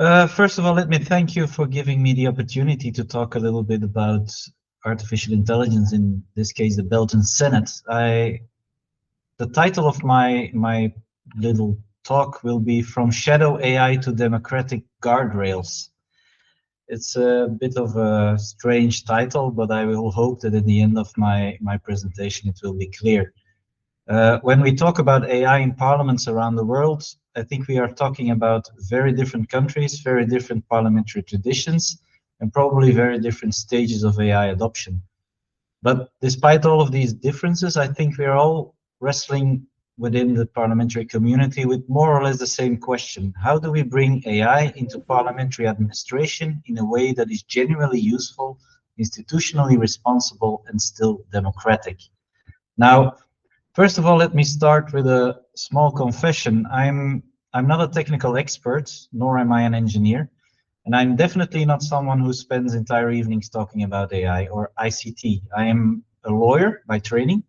First of all, let me thank you for giving me the opportunity to talk a little bit about artificial intelligence, in this case, the Belgian Senate. The title of my little talk will be From Shadow AI to Democratic Guardrails. It's a bit of a strange title, but I will hope that at the end of my presentation it will be clear. When we talk about AI in parliaments around the world, I think we are talking about very different countries, very different parliamentary traditions, and probably very different stages of AI adoption. But despite all of these differences, I think we are all wrestling within the parliamentary community with more or less the same question. How do we bring AI into parliamentary administration in a way that is genuinely useful, institutionally responsible, and still democratic? Now, first of all, let me start with a small confession. I'm not a technical expert, nor am I an engineer, and I'm definitely not someone who spends entire evenings talking about AI or ICT. I am a lawyer by training,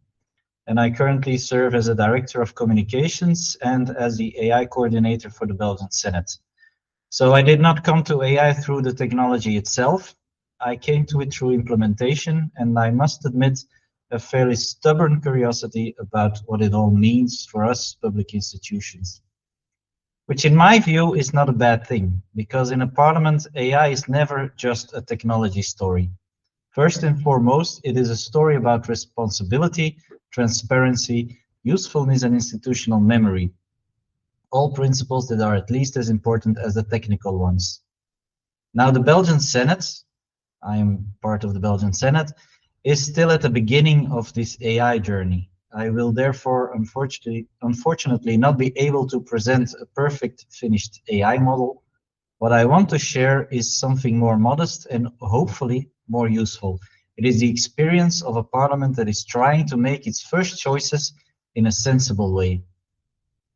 and I currently serve as a director of communications and as the AI coordinator for the Belgian Senate. So I did not come to AI through the technology itself. I came to it through implementation, and I must admit, a fairly stubborn curiosity about what it all means for us public institutions. Which in my view is not a bad thing, because in a parliament, AI is never just a technology story. First and foremost, it is a story about responsibility, transparency, usefulness, and institutional memory. All principles that are at least as important as the technical ones. Now, the Belgian Senate, I am part of the Belgian Senate, is still at the beginning of this AI journey. I will therefore, unfortunately, not be able to present a perfect finished AI model. What I want to share is something more modest and hopefully more useful. It is the experience of a parliament that is trying to make its first choices in a sensible way.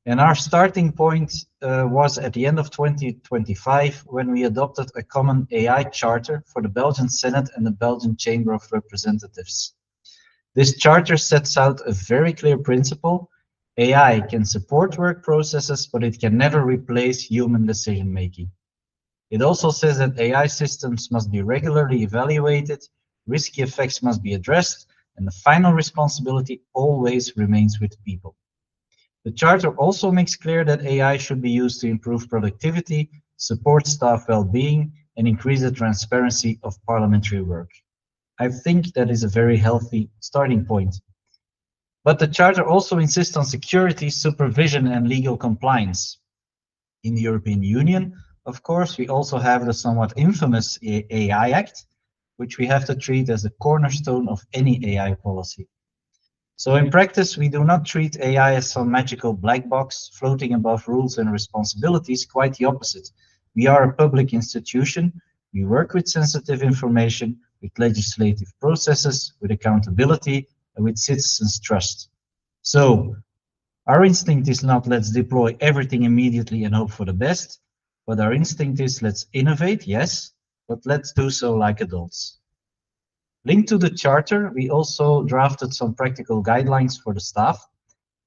And our starting point was at the end of 2025 when we adopted a common AI charter for the Belgian Senate and the Belgian Chamber of Representatives. This charter sets out a very clear principle. AI can support work processes, but it can never replace human decision-making. It also says that AI systems must be regularly evaluated, risky effects must be addressed, and the final responsibility always remains with people. The Charter also makes clear that AI should be used to improve productivity, support staff well-being, and increase the transparency of parliamentary work. I think that is a very healthy starting point. But the Charter also insists on security, supervision, and legal compliance. In the European Union, of course, we also have the somewhat infamous AI Act, which we have to treat as the cornerstone of any AI policy. So in practice, we do not treat AI as some magical black box floating above rules and responsibilities, quite the opposite. We are a public institution, we work with sensitive information, with legislative processes, with accountability, and with citizens' trust. So our instinct is not let's deploy everything immediately and hope for the best, but our instinct is let's innovate, yes, but let's do so like adults. Linked to the Charter, we also drafted some practical guidelines for the staff,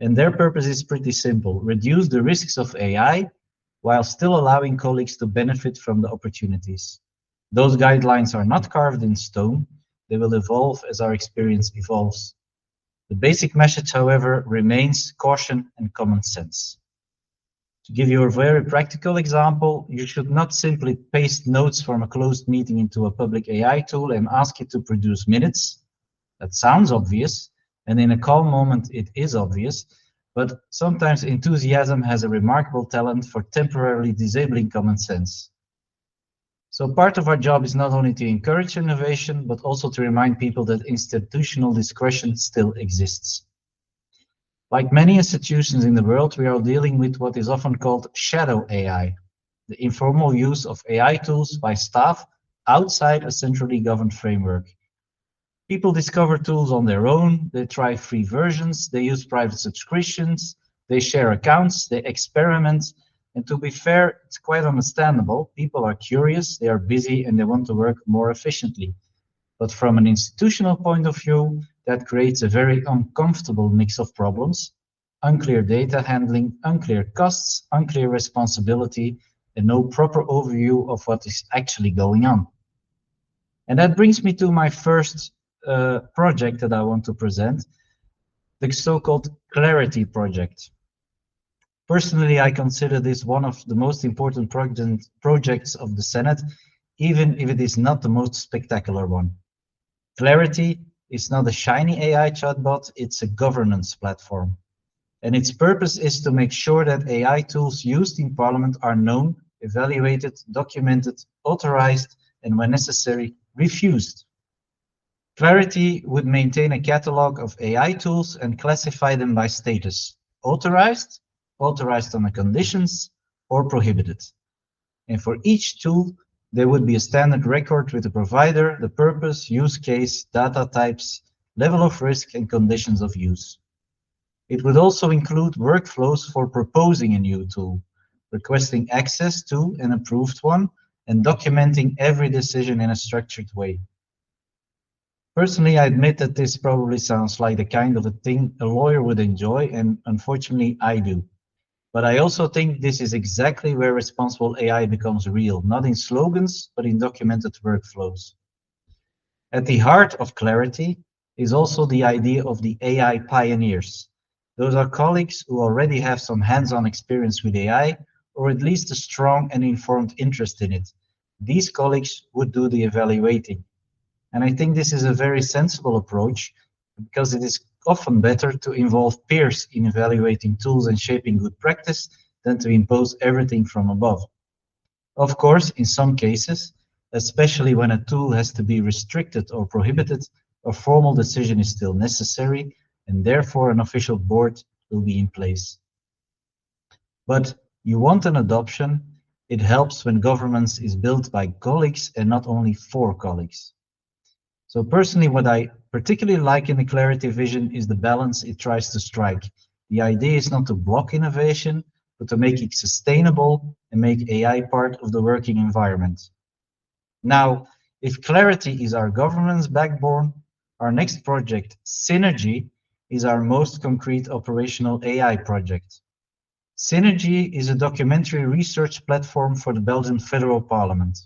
and their purpose is pretty simple: reduce the risks of AI while still allowing colleagues to benefit from the opportunities. Those guidelines are not carved in stone, they will evolve as our experience evolves. The basic message, however, remains caution and common sense. To give you a very practical example, you should not simply paste notes from a closed meeting into a public AI tool and ask it to produce minutes. That sounds obvious, and in a calm moment it is obvious, but sometimes enthusiasm has a remarkable talent for temporarily disabling common sense. So part of our job is not only to encourage innovation, but also to remind people that institutional discretion still exists. Like many institutions in the world, we are dealing with what is often called shadow AI, the informal use of AI tools by staff outside a centrally governed framework. People discover tools on their own, they try free versions, they use private subscriptions, they share accounts, they experiment, and to be fair, it's quite understandable. People are curious, they are busy, and they want to work more efficiently. But from an institutional point of view, that creates a very uncomfortable mix of problems: unclear data handling, unclear costs, unclear responsibility, and no proper overview of what is actually going on. And that brings me to my first project that I want to present, the so-called Clarity project. Personally, I consider this one of the most important projects of the Senate, even if it is not the most spectacular one. Clarity is not a shiny AI chatbot, it's a governance platform. And its purpose is to make sure that AI tools used in Parliament are known, evaluated, documented, authorized, and when necessary, refused. Clarity would maintain a catalog of AI tools and classify them by status: authorized, authorized on the conditions, or prohibited. And for each tool, there would be a standard record with the provider, the purpose, use case, data types, level of risk, and conditions of use. It would also include workflows for proposing a new tool, requesting access to an approved one, and documenting every decision in a structured way. Personally, I admit that this probably sounds like the kind of a thing a lawyer would enjoy, and unfortunately I do. But I also think this is exactly where responsible AI becomes real, not in slogans, but in documented workflows. At the heart of Clarity is also the idea of the AI pioneers. Those are colleagues who already have some hands-on experience with AI, or at least a strong and informed interest in it. These colleagues would do the evaluating. And I think this is a very sensible approach, because it is often better to involve peers in evaluating tools and shaping good practice than to impose everything from above. Of course, in some cases, especially when a tool has to be restricted or prohibited, a formal decision is still necessary, and therefore an official board will be in place. But you want an adoption, it helps when governance is built by colleagues and not only for colleagues. So personally, what I particularly like in the Clarity vision is the balance it tries to strike. The idea is not to block innovation, but to make it sustainable and make AI part of the working environment. Now, if Clarity is our governance backbone, our next project, Synergy, is our most concrete operational AI project. Synergy is a documentary research platform for the Belgian Federal Parliament.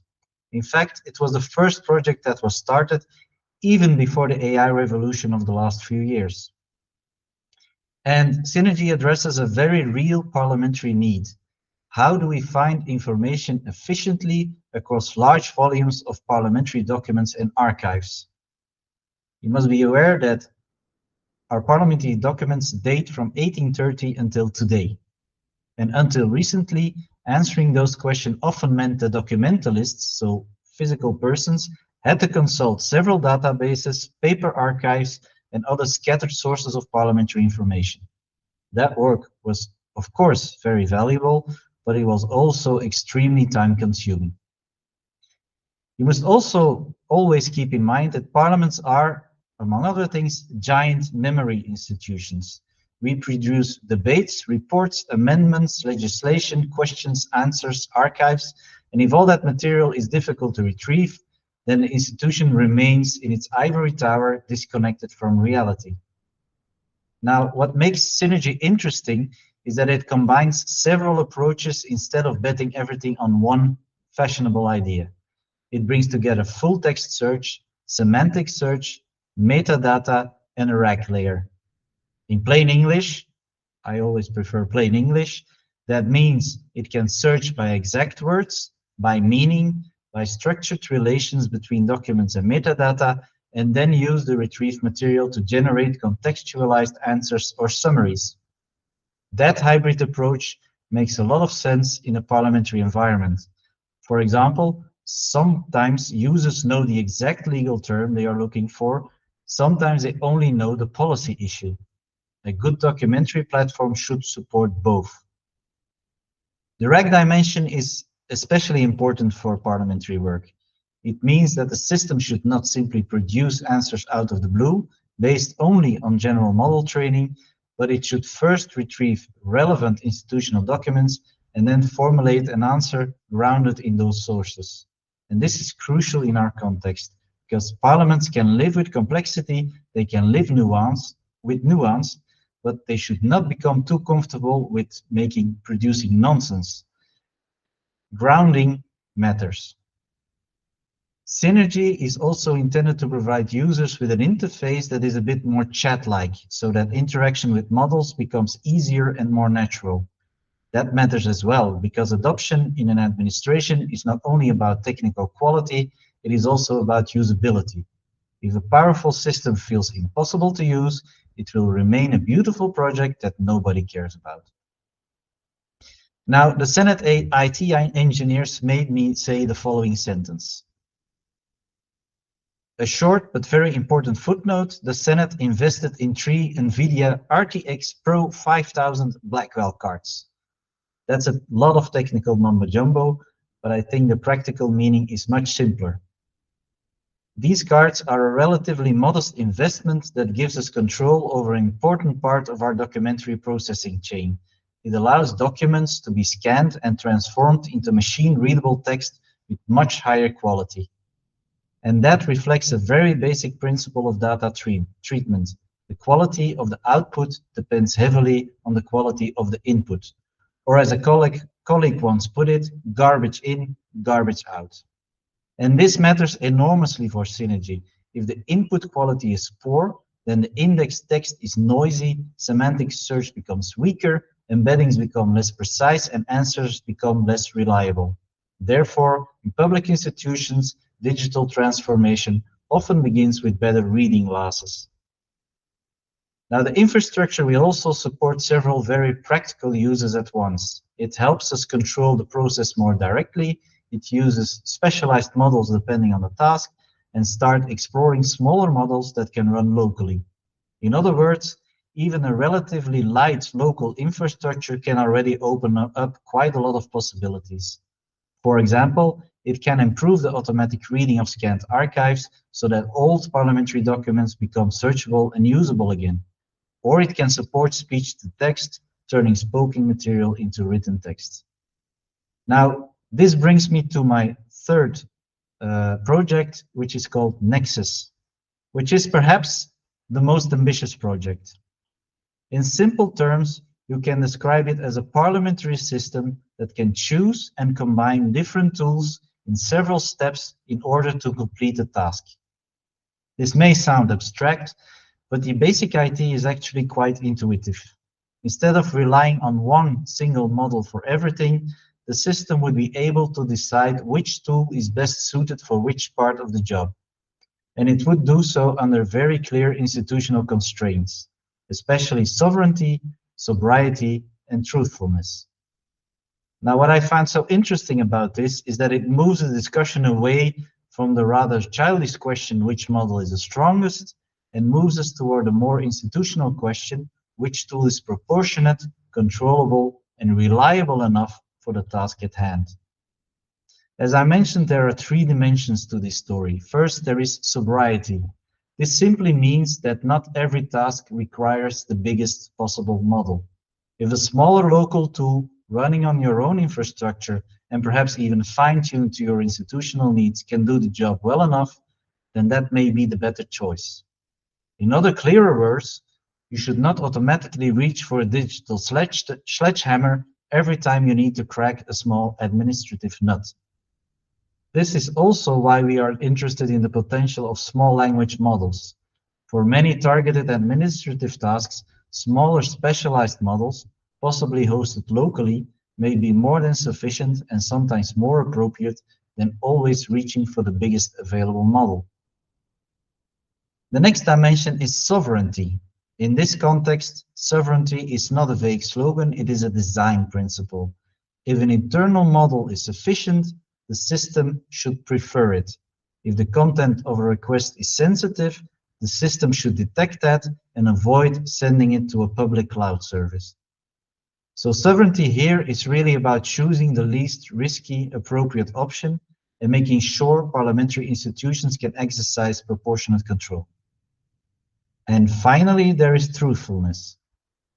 In fact, it was the first project that was started even before the AI revolution of the last few years. And Synergy addresses a very real parliamentary need. How do we find information efficiently across large volumes of parliamentary documents and archives? You must be aware that our parliamentary documents date from 1830 until today. And until recently, answering those questions often meant that documentalists, so physical persons, had to consult several databases, paper archives, and other scattered sources of parliamentary information. That work was, of course, very valuable, but it was also extremely time-consuming. You must also always keep in mind that parliaments are, among other things, giant memory institutions. We produce debates, reports, amendments, legislation, questions, answers, archives, and if all that material is difficult to retrieve, then the institution remains in its ivory tower, disconnected from reality. Now, what makes Synergy interesting is that it combines several approaches instead of betting everything on one fashionable idea. It brings together full text search, semantic search, metadata, and a RAG layer. In plain English, I always prefer plain English, that means it can search by exact words, by meaning, by structured relations between documents and metadata, and then use the retrieved material to generate contextualized answers or summaries. That hybrid approach makes a lot of sense in a parliamentary environment. For example, sometimes users know the exact legal term they are looking for, sometimes they only know the policy issue. A good documentary platform should support both. The RAG dimension is especially important for parliamentary work. It means that the system should not simply produce answers out of the blue, based only on general model training, but it should first retrieve relevant institutional documents and then formulate an answer grounded in those sources. And this is crucial in our context, because parliaments can live with complexity, they can live with nuance, but they should not become too comfortable with producing nonsense. grounding matters. Synergy is also intended to provide users with an interface that is a bit more chat-like, so that interaction with models becomes easier and more natural. That matters as well, because adoption in an administration is not only about technical quality, it is also about usability. If a powerful system feels impossible to use, it will remain a beautiful project that nobody cares about. Now, the Senate IT engineers made me say the following sentence. A short but very important footnote, the Senate invested in 3 NVIDIA RTX Pro 5000 Blackwell cards. That's a lot of technical mumbo-jumbo, but I think the practical meaning is much simpler. These cards are a relatively modest investment that gives us control over an important part of our documentary processing chain. It allows documents to be scanned and transformed into machine-readable text with much higher quality. And that reflects a very basic principle of data treatment. The quality of the output depends heavily on the quality of the input. Or as a colleague once put it, garbage in, garbage out. And this matters enormously for Synergy. If the input quality is poor, then the index text is noisy, semantic search becomes weaker, embeddings become less precise, and answers become less reliable. Therefore, in public institutions, digital transformation often begins with better reading glasses. Now, the infrastructure will also support several very practical uses at once. It helps us control the process more directly. It uses specialized models depending on the task, and start exploring smaller models that can run locally. In other words, even a relatively light local infrastructure can already open up quite a lot of possibilities. For example, it can improve the automatic reading of scanned archives so that old parliamentary documents become searchable and usable again. Or it can support speech-to-text, turning spoken material into written text. Now, this brings me to my third project, which is called Nexus, which is perhaps the most ambitious project. In simple terms, you can describe it as a parliamentary system that can choose and combine different tools in several steps in order to complete a task. This may sound abstract, but the basic idea is actually quite intuitive. Instead of relying on one single model for everything, the system would be able to decide which tool is best suited for which part of the job. And it would do so under very clear institutional constraints, especially sovereignty, sobriety, and truthfulness. Now, what I find so interesting about this is that it moves the discussion away from the rather childish question, which model is the strongest, and moves us toward a more institutional question, which tool is proportionate, controllable, and reliable enough for the task at hand. As I mentioned, there are 3 dimensions to this story. First, there is sobriety. This simply means that not every task requires the biggest possible model. If a smaller local tool running on your own infrastructure and perhaps even fine-tuned to your institutional needs can do the job well enough, then that may be the better choice. In other clearer words, you should not automatically reach for a digital sledgehammer every time you need to crack a small administrative nut. This is also why we are interested in the potential of small language models. For many targeted administrative tasks, smaller specialized models, possibly hosted locally, may be more than sufficient and sometimes more appropriate than always reaching for the biggest available model. The next dimension is sovereignty. In this context, sovereignty is not a vague slogan, it is a design principle. If an internal model is sufficient, the system should prefer it. If the content of a request is sensitive, the system should detect that and avoid sending it to a public cloud service. So sovereignty here is really about choosing the least risky, appropriate option and making sure parliamentary institutions can exercise proportionate control. And finally, there is truthfulness.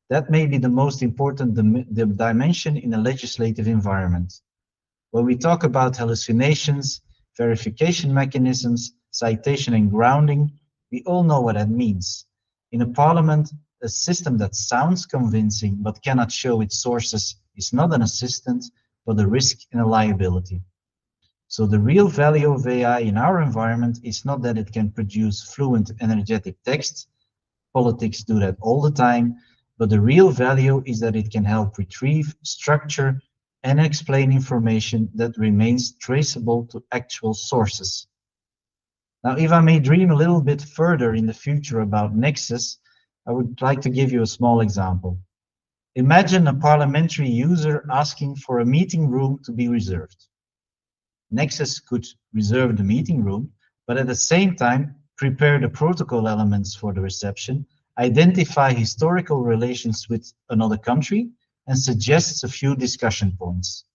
That may be the most important dimension in a legislative environment. When we talk about hallucinations, verification mechanisms, citation and grounding, we all know what that means. In a parliament, a system that sounds convincing but cannot show its sources is not an assistant, but a risk and a liability. So the real value of AI in our environment is not that it can produce fluent, energetic text. Politics do that all the time, but the real value is that it can help retrieve, structure, and explain information that remains traceable to actual sources. Now, if I may dream a little bit further in the future about Nexus, I would like to give you a small example. Imagine a parliamentary user asking for a meeting room to be reserved. Nexus could reserve the meeting room, but at the same time, prepare the protocol elements for the reception, identify historical relations with another country, and suggests a few discussion points.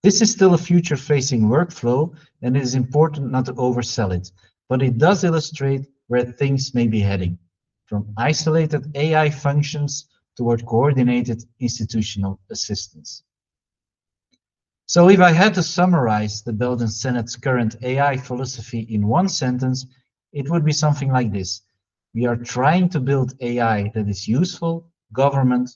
This is still a future-facing workflow, and it is important not to oversell it, but it does illustrate where things may be heading, from isolated AI functions toward coordinated institutional assistance. So if I had to summarize the Belgian Senate's current AI philosophy in one sentence, it would be something like this. We are trying to build AI that is useful, governed,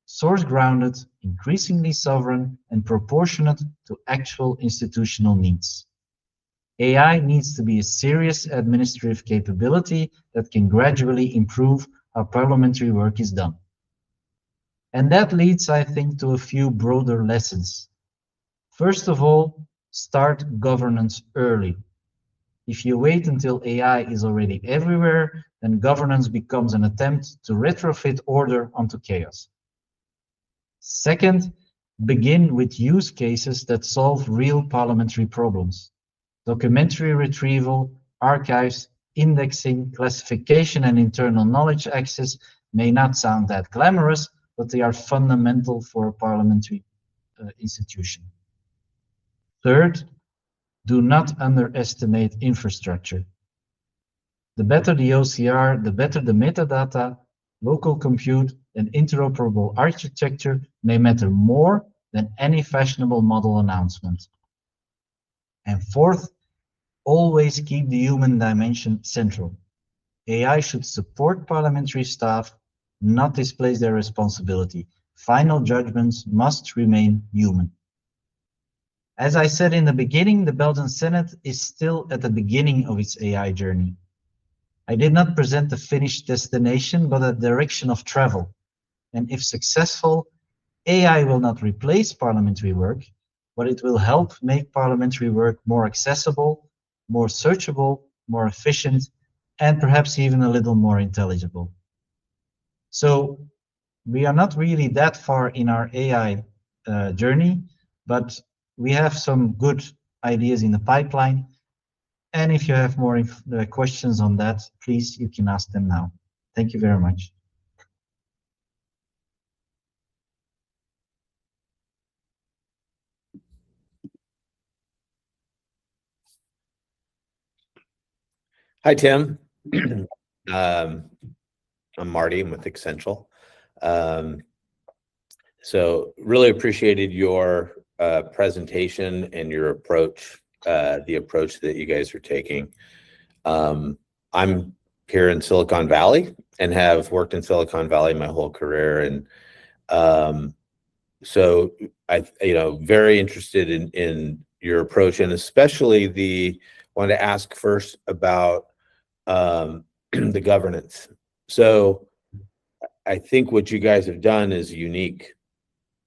source-grounded, increasingly sovereign, and proportionate to actual institutional needs. AI needs to be a serious administrative capability that can gradually improve how parliamentary work is done. And that leads, I think, to a few broader lessons. First of all, start governance early. If you wait until AI is already everywhere, then governance becomes an attempt to retrofit order onto chaos. Second, begin with use cases that solve real parliamentary problems. Documentary retrieval, archives, indexing, classification, and internal knowledge access may not sound that glamorous, but they are fundamental for a parliamentary institution. Third, do not underestimate infrastructure. The better the OCR, the better the metadata, local compute, and interoperable architecture may matter more than any fashionable model announcement. And fourth, always keep the human dimension central. AI should support parliamentary staff, not displace their responsibility. Final judgments must remain human. As I said in the beginning, the Belgian Senate is still at the beginning of its AI journey. I did not present the finished destination, but a direction of travel. And if successful, AI will not replace parliamentary work, but it will help make parliamentary work more accessible, more searchable, more efficient, and perhaps even a little more intelligible. So we are not really that far in our AI journey, but we have some good ideas in the pipeline. And if you have more questions on that, please, you can ask them now. Thank you very much. Hi, Tim. I'm Marty. I'm with Essential. So really appreciated your presentation and your approach, the approach that you guys are taking. I'm here in Silicon Valley and have worked in Silicon Valley my whole career. And so very interested in your approach, and especially wanted to ask first about the governance. So I think what you guys have done is unique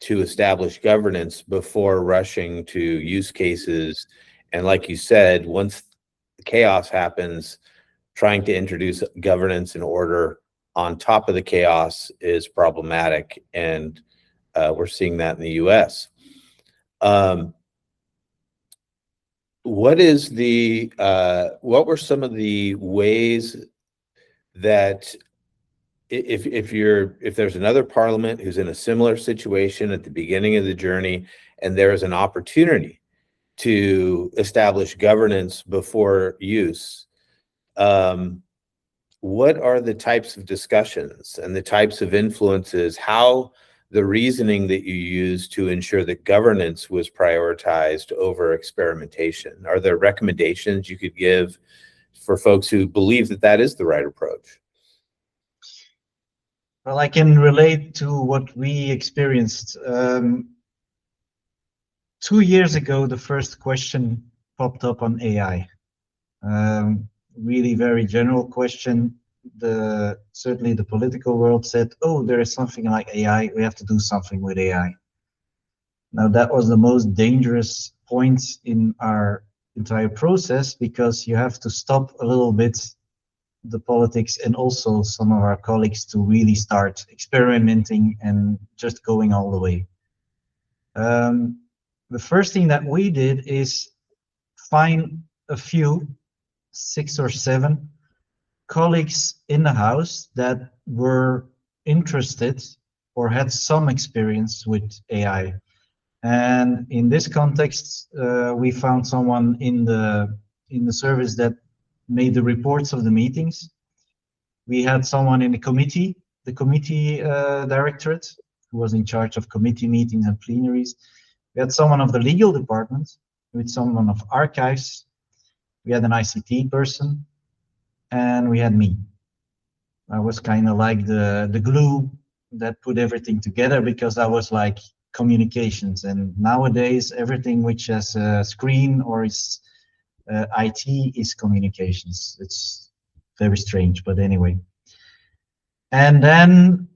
to establish governance before rushing to use cases. And like you said, once chaos happens, trying to introduce governance and order on top of the chaos is problematic. And we're seeing that in the US. What were some of the ways that if there's another parliament who's in a similar situation at the beginning of the journey, and there is an opportunity to establish governance before use, what are the types of discussions and the types of influences, how the reasoning that you use to ensure that governance was prioritized over experimentation? Are there recommendations you could give for folks who believe that that is the right approach? Well, I can relate to what we experienced. 2 years ago, the first question popped up on AI. Really very general question. Certainly the political world said, oh, there is something like AI, we have to do something with AI. Now that was the most dangerous point in our entire process, because you have to stop a little bit the politics and also some of our colleagues to really start experimenting and just going all the way. The first thing that we did is find a few, 6 or 7 colleagues in the house that were interested or had some experience with AI. And in this context, we found someone in the service that made the reports of the meetings. We had someone in the committee directorate, who was in charge of committee meetings and plenaries. We had someone of the legal department, with someone of archives. We had an ICT person, and we had me. I was kind of like the glue that put everything together, because I was like communications, and nowadays everything which has a screen or is IT is communications. It's very strange, but anyway. And then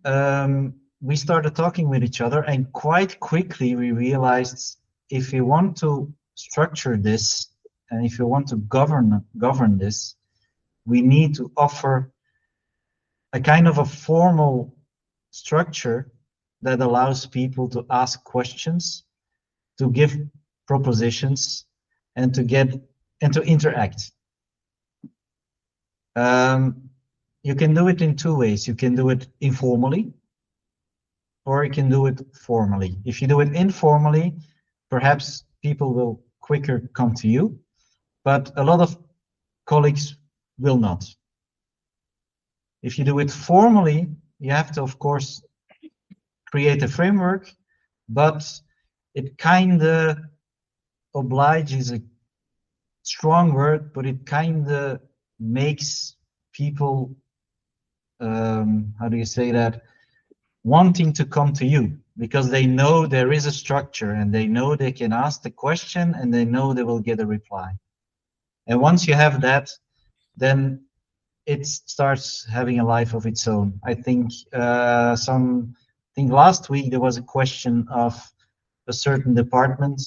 we started talking with each other, and quite quickly we realized, if you want to structure this and if you want to govern this, we need to offer a kind of a formal structure that allows people to ask questions, to give propositions, and to interact. You can do it in 2 ways. You can do it informally, or you can do it formally. If you do it informally, perhaps people will quicker come to you, but a lot of colleagues will not. If you do it formally, you have to, of course, create a framework, but it kind of obliges a strong word, but it kind of makes people, how do you say that, wanting to come to you, because they know there is a structure, and they know they can ask the question, and they know they will get a reply. And once you have that, then it starts having a life of its own. I think last week there was a question of a certain department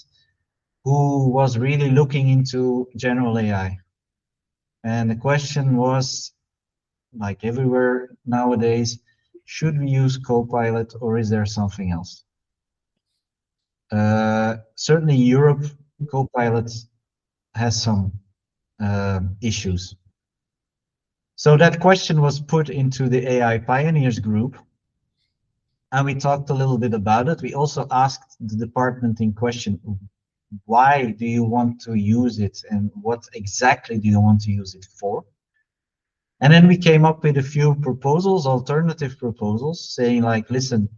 who was really looking into general AI. And the question was, like everywhere nowadays, should we use Copilot, or is there something else? Certainly in Europe, Copilot has some issues. So that question was put into the AI Pioneers group, and we talked a little bit about it. We also asked the department in question, why do you want to use it, and what exactly do you want to use it for? And then we came up with a few proposals, alternative proposals, saying like, listen,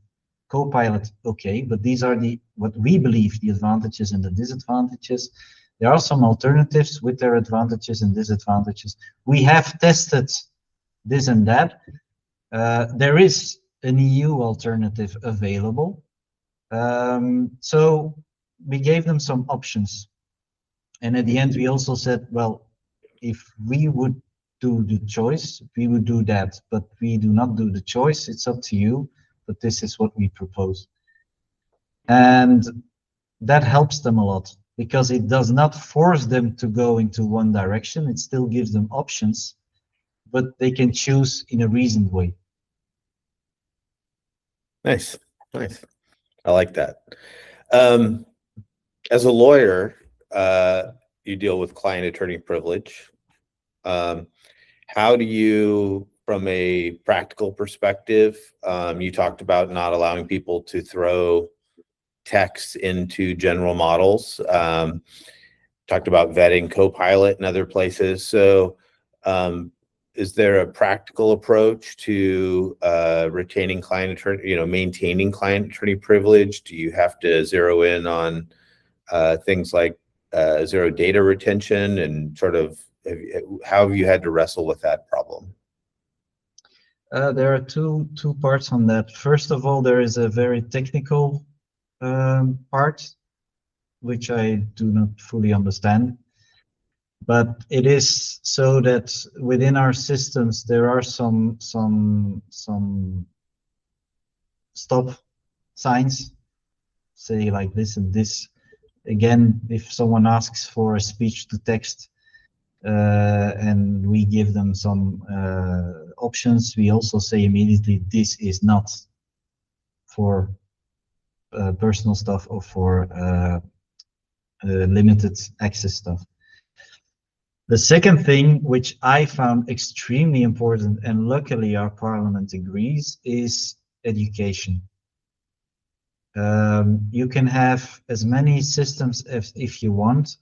Copilot, okay, but these are what we believe the advantages and the disadvantages. There are some alternatives with their advantages and disadvantages. We have tested this and that. There is an EU alternative available. So we gave them some options. And at the end, we also said, well, if we would do the choice, we would do that, but we do not do the choice. It's up to you, but this is what we propose. And that helps them a lot, because it does not force them to go into one direction. It still gives them options, but they can choose in a reasoned way. Nice, nice. I like that. As a lawyer, you deal with client-attorney privilege. How do you, from a practical perspective, you talked about not allowing people to throw text into general models, talked about vetting Copilot and other places. So is there a practical approach to retaining client attorney, maintaining client attorney privilege? Do you have to zero in on things like zero data retention, and sort of how have you had to wrestle with that problem? There are two parts on that. First of all, there is a very technical part, which I do not fully understand. But it is so that within our systems there are some stop signs, say like this and this. Again, if someone asks for a speech to text, and we give them some options, we also say immediately this is not for personal stuff or for limited access stuff. The second thing, which I found extremely important, and luckily our parliament agrees, is education. You can have as many systems as if you want,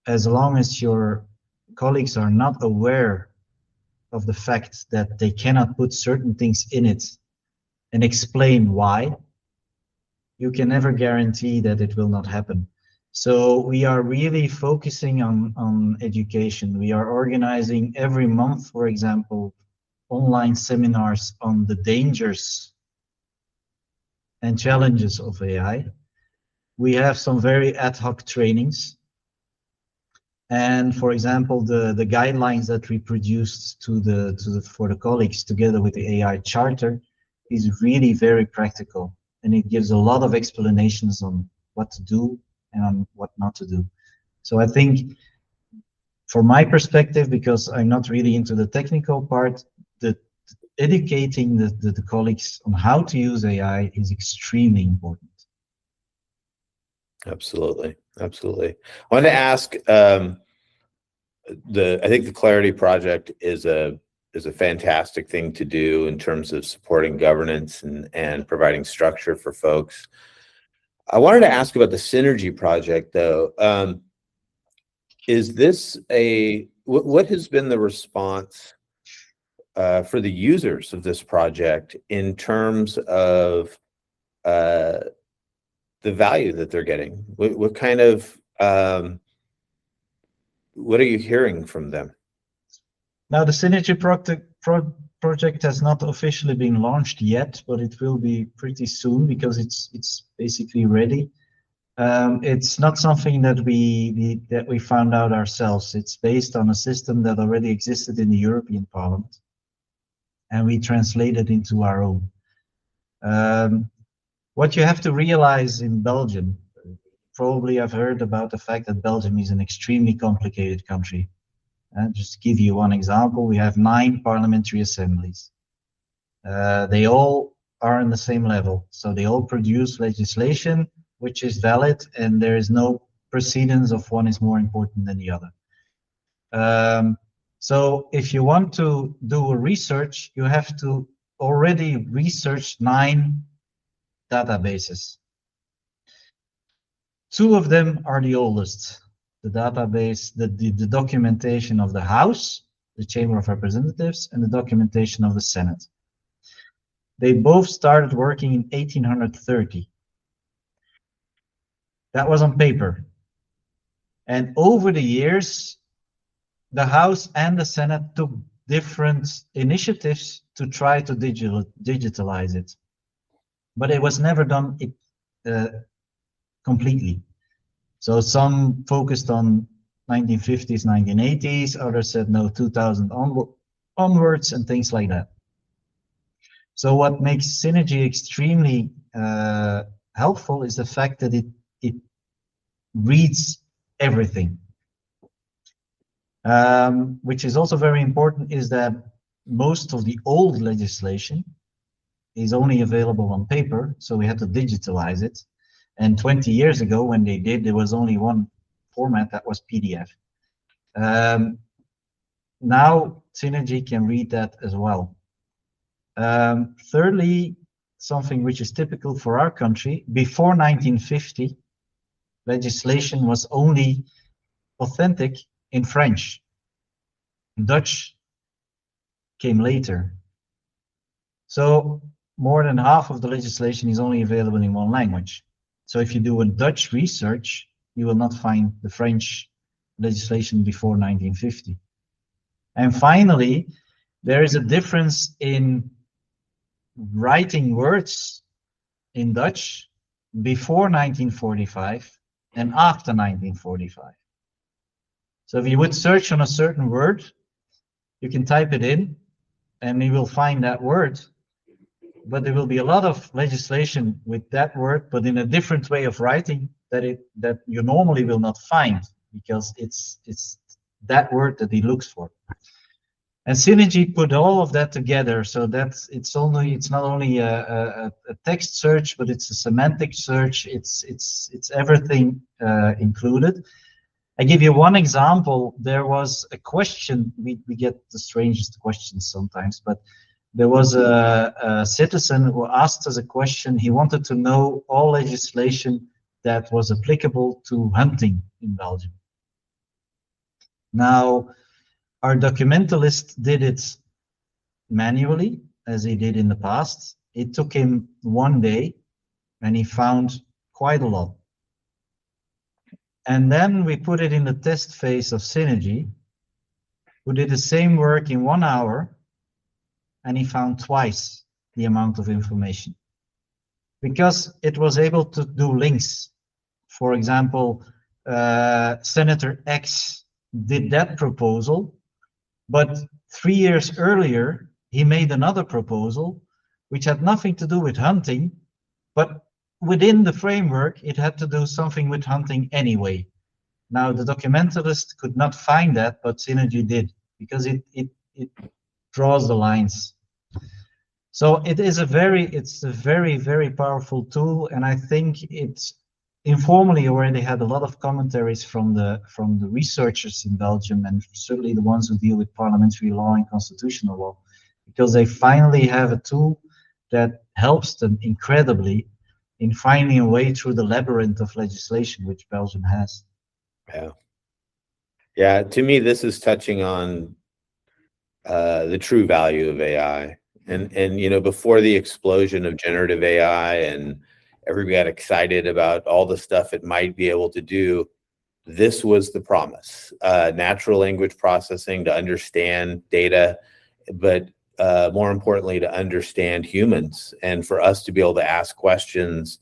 as long as your colleagues are not aware of the fact that they cannot put certain things in it and explain why, you can never guarantee that it will not happen. So we are really focusing on education. We are organizing every month, for example, online seminars on the dangers and challenges of AI. We have some very ad hoc trainings. And for example, the guidelines that we produced for the colleagues together with the AI Charter is really very practical. And it gives a lot of explanations on what to do and on what not to do. So I think, from my perspective, because I'm not really into the technical part, educating the colleagues on how to use AI is extremely important. Absolutely, absolutely. I wanted to ask, I think the Clarity Project is a fantastic thing to do in terms of supporting governance and providing structure for folks. I wanted to ask about the Synergy project, though. Is this what has been the response for the users of this project in terms of the value that they're getting? What kind of what are you hearing from them? Now, the Synergy project has not officially been launched yet, but it will be pretty soon because it's basically ready. It's not something that we found out ourselves. It's based on a system that already existed in the European Parliament, and we translated into our own. What you have to realize in Belgium, probably I've heard about the fact that Belgium is an extremely complicated country. Just to give you one example, we have 9 parliamentary assemblies. They all are on the same level, so they all produce legislation which is valid, and there is no precedence of one is more important than the other. So if you want to do a research, you have to already research 9 databases. 2 of them are the oldest. The database, the documentation of the House, the Chamber of Representatives, and the documentation of the Senate. They both started working in 1830. That was on paper. And over the years, the House and the Senate took different initiatives to try to digitalize it. But it was never done completely. So some focused on 1950s, 1980s, others said no, 2000 onwards, and things like that. So what makes Synergy extremely helpful is the fact that it reads everything. Which is also very important, is that most of the old legislation is only available on paper, so we had to digitalize it. And 20 years ago, when they did, there was only one format, that was PDF. Now, Synergy can read that as well. Thirdly, something which is typical for our country, before 1950, legislation was only authentic in French. Dutch came later. So more than half of the legislation is only available in one language. So if you do a Dutch research, you will not find the French legislation before 1950. And finally, there is a difference in writing words in Dutch before 1945 and after 1945. So if you would search on a certain word, you can type it in and you will find that word, but there will be a lot of legislation with that word, but in a different way of writing that you normally will not find, because it's that word that he looks for. And Synergy put all of that together, so that it's not only a text search, but it's a semantic search. It's everything included. I give you one example. There was a question. We get the strangest questions sometimes, but there was a citizen who asked us a question. He wanted to know all legislation that was applicable to hunting in Belgium. Now, our documentalist did it manually, as he did in the past. It took him 1 day, and he found quite a lot. And then we put it in the test phase of Synergy, who did the same work in 1 hour, and he found twice the amount of information. Because it was able to do links. For example, Senator X did that proposal, but 3 years earlier, he made another proposal which had nothing to do with hunting, but within the framework, it had to do something with hunting anyway. Now, the documentalist could not find that, but Synergy did, because it draws the lines. So it's a very, very powerful tool, and I think it's informally already had a lot of commentaries from the researchers in Belgium, and certainly the ones who deal with parliamentary law and constitutional law, because they finally have a tool that helps them incredibly in finding a way through the labyrinth of legislation which Belgium has. Yeah. To me, this is touching on the true value of AI. And you know, before the explosion of generative AI and everybody got excited about all the stuff it might be able to do, this was the promise. Natural language processing to understand data, but more importantly, to understand humans, and for us to be able to ask questions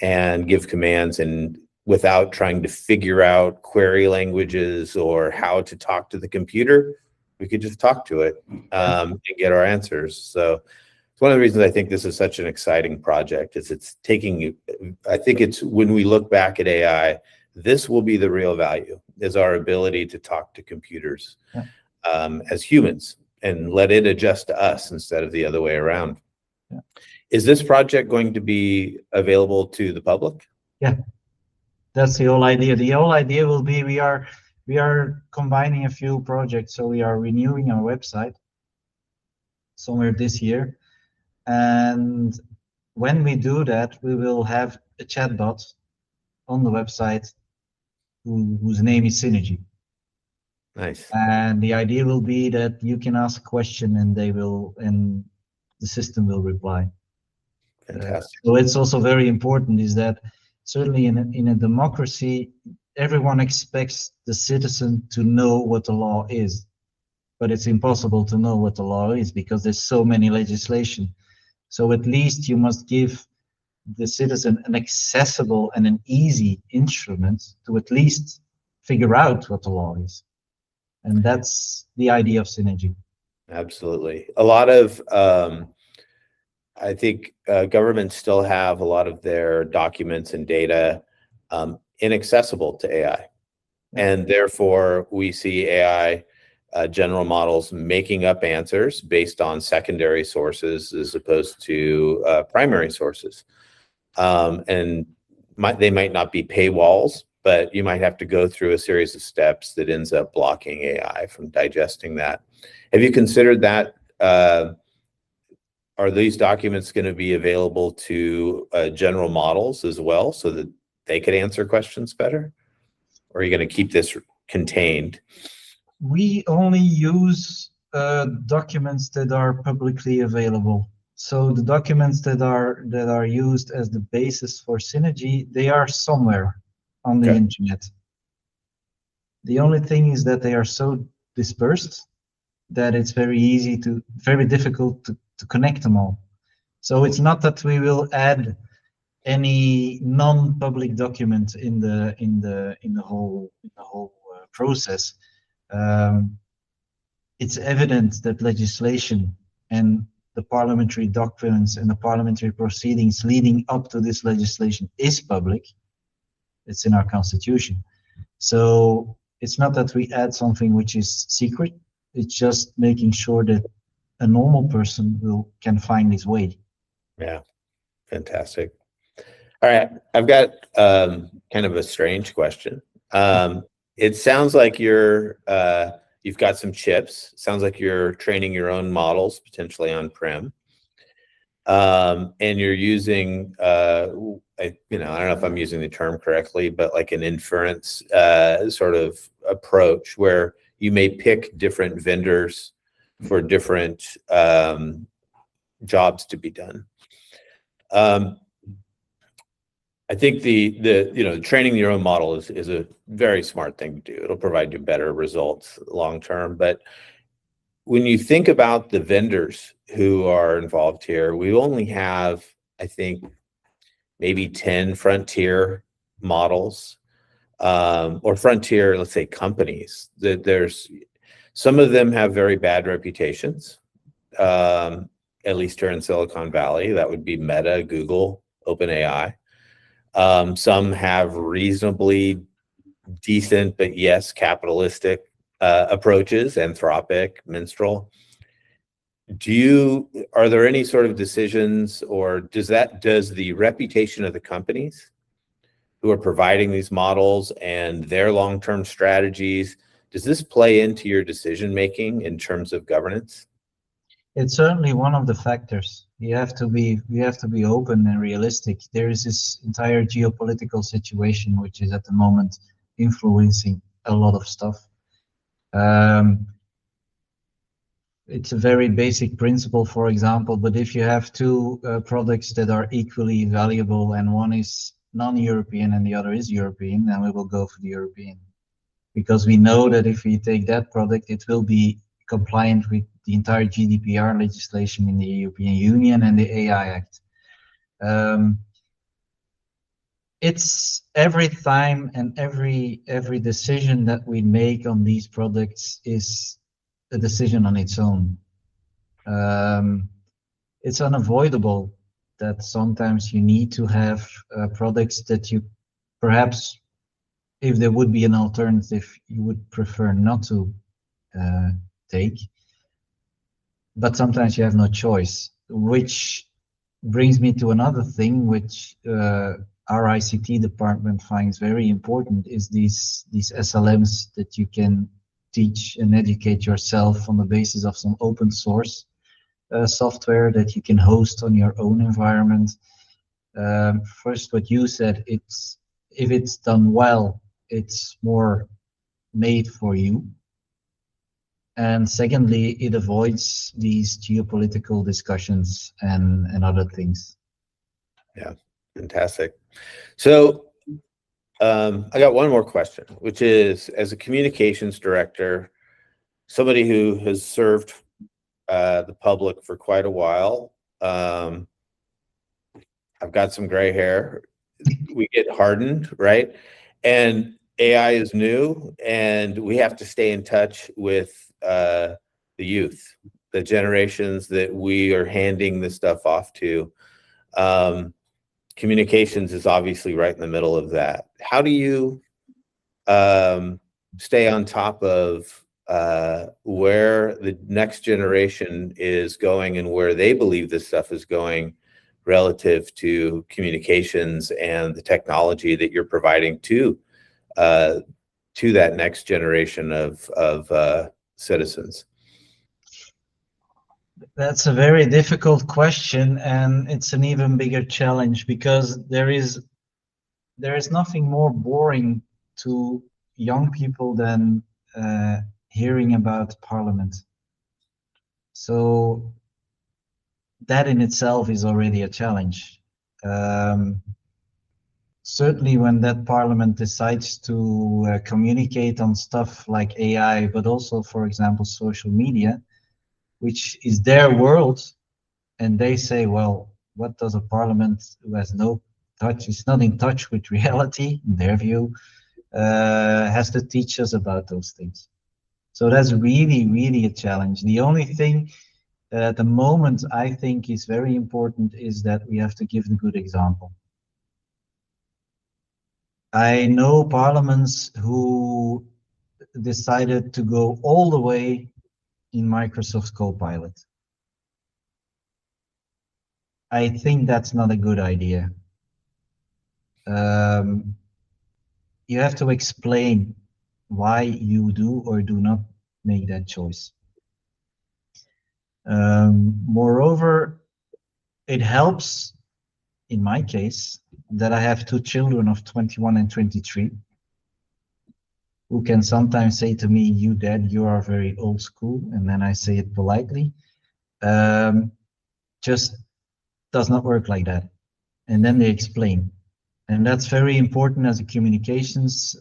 and give commands, and without trying to figure out query languages or how to talk to the computer, we could just talk to it and get our answers. So it's one of the reasons I think this is such an exciting project, is it's taking, I think it's, when we look back at AI, this will be the real value, is our ability to talk to computers as humans and let it adjust to us instead of the other way around. Is this project going to be available to the public? Yeah, that's the whole idea. The whole idea will be, we are combining a few projects, so we are renewing our website somewhere this year, and when we do that, we will have a chatbot on the website whose name is Synergy. Nice. And the idea will be that you can ask a question and the system will reply. Fantastic. So it's also very important, is that certainly in a democracy, everyone expects the citizen to know what the law is, but it's impossible to know what the law is because there's so many legislation. So at least you must give the citizen an accessible and an easy instrument to at least figure out what the law is. And that's the idea of Synergy. Absolutely. A lot of, I think governments still have a lot of their documents and data inaccessible to AI. And therefore, we see AI general models making up answers based on secondary sources as opposed to primary sources. And they might not be paywalls, but you might have to go through a series of steps that ends up blocking AI from digesting that. Have you considered that? Are these documents going to be available to general models as well, so that they could answer questions better? Or are you going to keep this contained? We only use documents that are publicly available. So the documents that are used as the basis for Synergy, they are somewhere on the internet. The only thing is that they are so dispersed that it's very difficult to connect them all. So it's not that we will add any non-public document in the whole process. It's evident that legislation and the parliamentary documents and the parliamentary proceedings leading up to this legislation is public. It's in our constitution. So it's not that we add something which is secret. It's just making sure that a normal person can find his way. Yeah, fantastic. All right, I've got kind of a strange question. It sounds like you've got some chips. Sounds like you're training your own models, potentially on-prem, and you're using, I don't know if I'm using the term correctly, but like an inference sort of approach where you may pick different vendors for different jobs to be done. I think the training your own model is a very smart thing to do. It'll provide you better results long term. But when you think about the vendors who are involved here, we only have, I think, maybe 10 frontier models or frontier, let's say, companies. There's some of them have very bad reputations, at least here in Silicon Valley. That would be Meta, Google, OpenAI. Some have reasonably decent, but yes, capitalistic approaches, Anthropic, Minstrel. Are there any sort of decisions, or does the reputation of the companies who are providing these models and their long-term strategies, does this play into your decision-making in terms of governance? It's certainly one of the factors. We have to be open and realistic. There is this entire geopolitical situation which is at the moment influencing a lot of stuff. It's a very basic principle, for example, but if you have two products that are equally valuable and one is non-European and the other is European, then we will go for the European. Because we know that if we take that product, it will be compliant with the entire GDPR legislation in the European Union and the AI Act. It's every time and every decision that we make on these products is a decision on its own. It's unavoidable that sometimes you need to have products that you perhaps, if there would be an alternative, you would prefer not to take. But sometimes you have no choice, which brings me to another thing which our ICT department finds very important, is these SLMs that you can teach and educate yourself on the basis of some open source software that you can host on your own environment. First, what you said, if it's done well, it's more made for you. And secondly, it avoids these geopolitical discussions and other things. Yeah, fantastic. So I got one more question, which is, as a communications director, somebody who has served the public for quite a while, I've got some gray hair. We get hardened, right? And AI is new, and we have to stay in touch with the youth, the generations that we are handing this stuff off to. Communications is obviously right in the middle of that. How do you stay on top of where the next generation is going and where they believe this stuff is going relative to communications and the technology that you're providing to that next generation of citizens? That's a very difficult question, and it's an even bigger challenge, because there is nothing more boring to young people than hearing about Parliament. So that in itself is already a challenge. certainly when that parliament decides to communicate on stuff like AI, but also, for example, social media, which is their world, and they say, well, what does a parliament who has no touch, is not in touch with reality, in their view, has to teach us about those things? So that's really, really a challenge. The only thing at the moment I think is very important is that we have to give the good example. I know parliaments who decided to go all the way in Microsoft Copilot. I think that's not a good idea. You have to explain why you do or do not make that choice. Moreover, it helps, in my case, that I have two children of 21 and 23, who can sometimes say to me, "You, Dad, you are very old school," and then I say it politely. Just does not work like that. And then they explain. And that's very important as a communications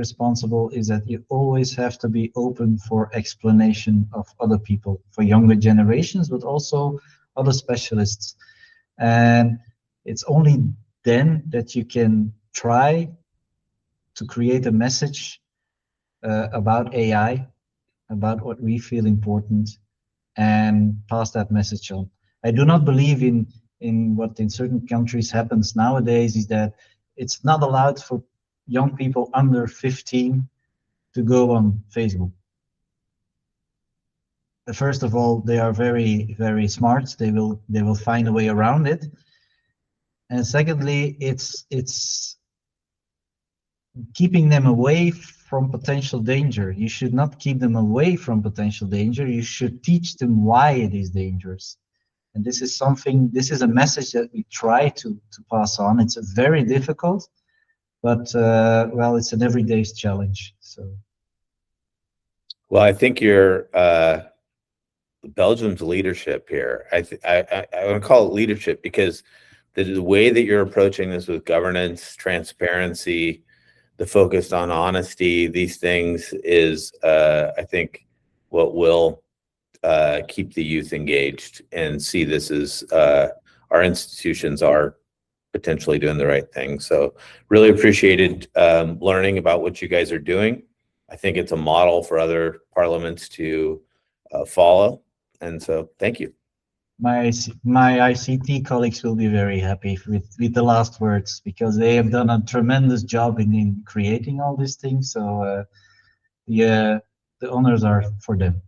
responsible, is that you always have to be open for explanation of other people, for younger generations, but also other specialists. And it's only then that you can try to create a message about AI, about what we feel important, and pass that message on. I do not believe in what in certain countries happens nowadays, is that it's not allowed for young people under 15 to go on Facebook. First of all, they are very, very smart. They will find a way around it. And secondly, it's keeping them away from potential danger. You should not keep them away from potential danger. You should teach them why it is dangerous. And this is something, this is a message that we try to pass on. It's a very difficult, but well, it's an everyday challenge. So, well, I think your Belgium's leadership here, I want to call it leadership, because the way that you're approaching this with governance, transparency, the focus on honesty, these things is, I think, what will keep the youth engaged and see this as our institutions are potentially doing the right thing. So really appreciated learning about what you guys are doing. I think it's a model for other parliaments to follow. And so thank you. My ICT colleagues will be very happy with the last words, because they have done a tremendous job in creating all these things. So the honors are for them.